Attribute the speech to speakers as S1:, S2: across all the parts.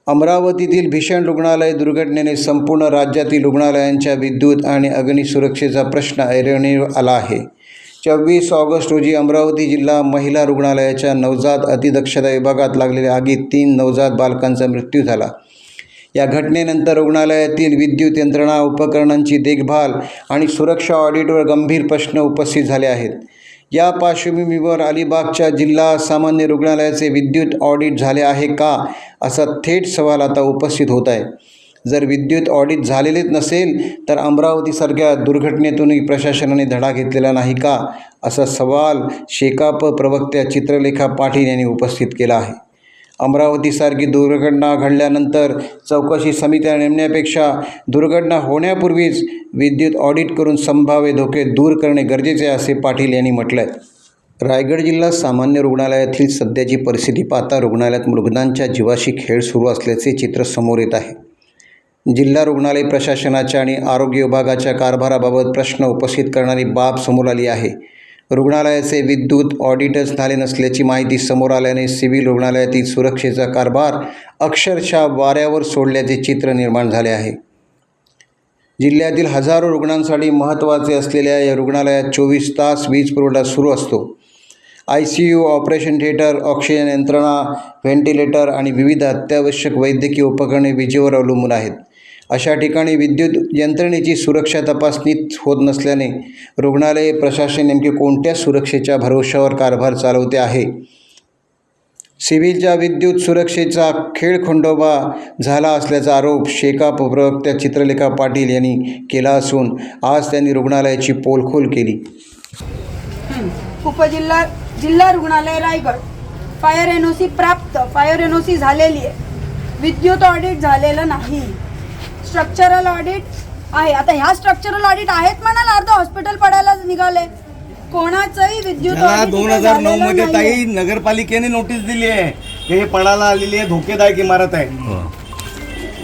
S1: अमरावतीतील भीषण रुग्णालय दुर्घटनेने संपूर्ण राज्यातील रुग्णालयांच्या विद्युत आणि अग्निसुरक्षेचा प्रश्न ऐरणीवर आला आहे. 24 ऑगस्ट रोजी अमरावती जिल्हा महिला रुग्णालयाच्या नवजात अतिदक्षता विभागात लागलेल्या आगीत 3 नवजात बालकांचा मृत्यू झाला. या घटनेनंतर रुग्णालयातील विद्युत यंत्रणा, उपकरणांची देखभाल आणि सुरक्षा ऑडिटवर गंभीर प्रश्न उपस्थित झाले आहेत. या पार्श्वभूमीवर अलिबागच्या जिल्हा सामान्य रुग्णालयाचे विद्युत ऑडिट झाले आहे का, असा थेट सवाल आता उपस्थित होत आहे. जर विद्युत ऑडिट झालेलेच नसेल तर अमरावतीसारख्या दुर्घटनेतूनही प्रशासनाने धडा घेतलेला नाही का, असा सवाल शेकाप प्रवक्त्या चित्रलेखा पाटील यांनी उपस्थित केला आहे. अमरावतीसारखी दुर्घटना घडल्यानंतर चौकशी समित्या नेमण्यापेक्षा दुर्घटना होण्यापूर्वीच विद्युत ऑडिट करून संभाव्य धोके दूर करणे गरजेचे आहे, असे पाटील यांनी म्हटलं आहे. रायगड जिल्हा सामान्य रुग्णालयातील सध्याची परिस्थिती पाहता रुग्णालयात रुग्णांच्या जीवाशी खेळ सुरू असल्याचे चित्र समोर येत आहे. जिल्हा रुग्णालय प्रशासनाच्या आणि आरोग्य विभागाच्या कारभाराबाबत प्रश्न उपस्थित करणारी बाब समोर आली आहे. रुग्णालयाचे विद्युत ऑडिटच झाले नसल्याची माहिती समोर आल्याने सिव्हिल रुग्णालयातील सुरक्षेचा कारभार अक्षरशः वाऱ्यावर सोडल्याचे चित्र निर्माण झाले आहे. जिल्ह्यातील हजारो रुग्णांसाठी महत्त्वाचे असलेल्या या रुग्णालयात 24 तास वीज पुरवठा सुरू असतो. ICU, ऑपरेशन थिएटर, ऑक्सिजन यंत्रणा, व्हेंटिलेटर आणि विविध अत्यावश्यक वैद्यकीय उपकरणे विजेवर अवलंबून आहेत. अशा ठिकाणी विद्युत यंत्रणेची सुरक्षा तपासणी होत नसल्याने रुग्णालय प्रशासन नेमके कोणत्या सुरक्षेच्या भरवशावर कारभार चालवते आहे. सिव्हिलच्या विद्युत सुरक्षेचा खेळखंडोबा झाला असल्याचा आरोप शेकाप प्रवक्त्या चित्रलेखा पाटील यांनी केला असून आज त्यांनी रुग्णालयाची पोलखोल केली.
S2: जिल्हा रुग्णालय रायगड फायर NOC प्राप्त, फायर NOC झालेली आहे. विद्युत ऑडिट झालेलं नाही. स्ट्रक्चरल ऑडिट आहे. आता ह्या स्ट्रक्चरल ऑडिट आहेत म्हणाल, अर्ध हॉस्पिटल पडायला निघाले. कोणाचंही विद्युत ऑडिट
S3: 2009 मध्ये ताई नगरपालिकेने नोटीस दिली आहे की हे पडायला आलेली आहे, धोकेदायक इमारत आहे.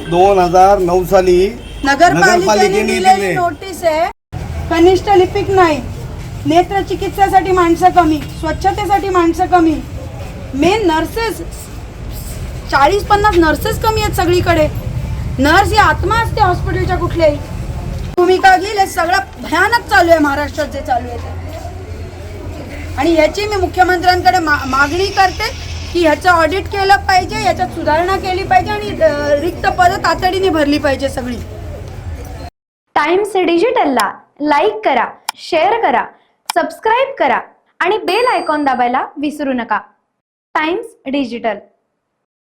S3: 2009 साली
S2: नगरपालिकेने दिलेली नोटीस आहे. कनिष्ठ लिपिक नाही, नेत्र चिकित्सेसाठी माणसं कमी, स्वच्छतेसाठी माणसं कमी, मेन नर्सेस 40-50 नर्सेस कमी आहेत सगळीकडे. नर्स ही आत्मा असते हॉस्पिटलच्या कुठल्याही. भूमिका घेईल हे सगळं भयानक चालू आहे महाराष्ट्रात जे चालू आहे. आणि ह्याची मी मुख्यमंत्र्यांकडे मागणी करते की ह्याचं ऑडिट केलं पाहिजे, याच्यात सुधारणा केली पाहिजे आणि रिक्त पदं तातडीने भरली पाहिजे सगळी.
S4: टाइम्स डिजिटलला लाईक करा, शेअर करा, सबस्क्राईब करा आणि बेल आयकॉन दाबायला विसरू नका. Times digital.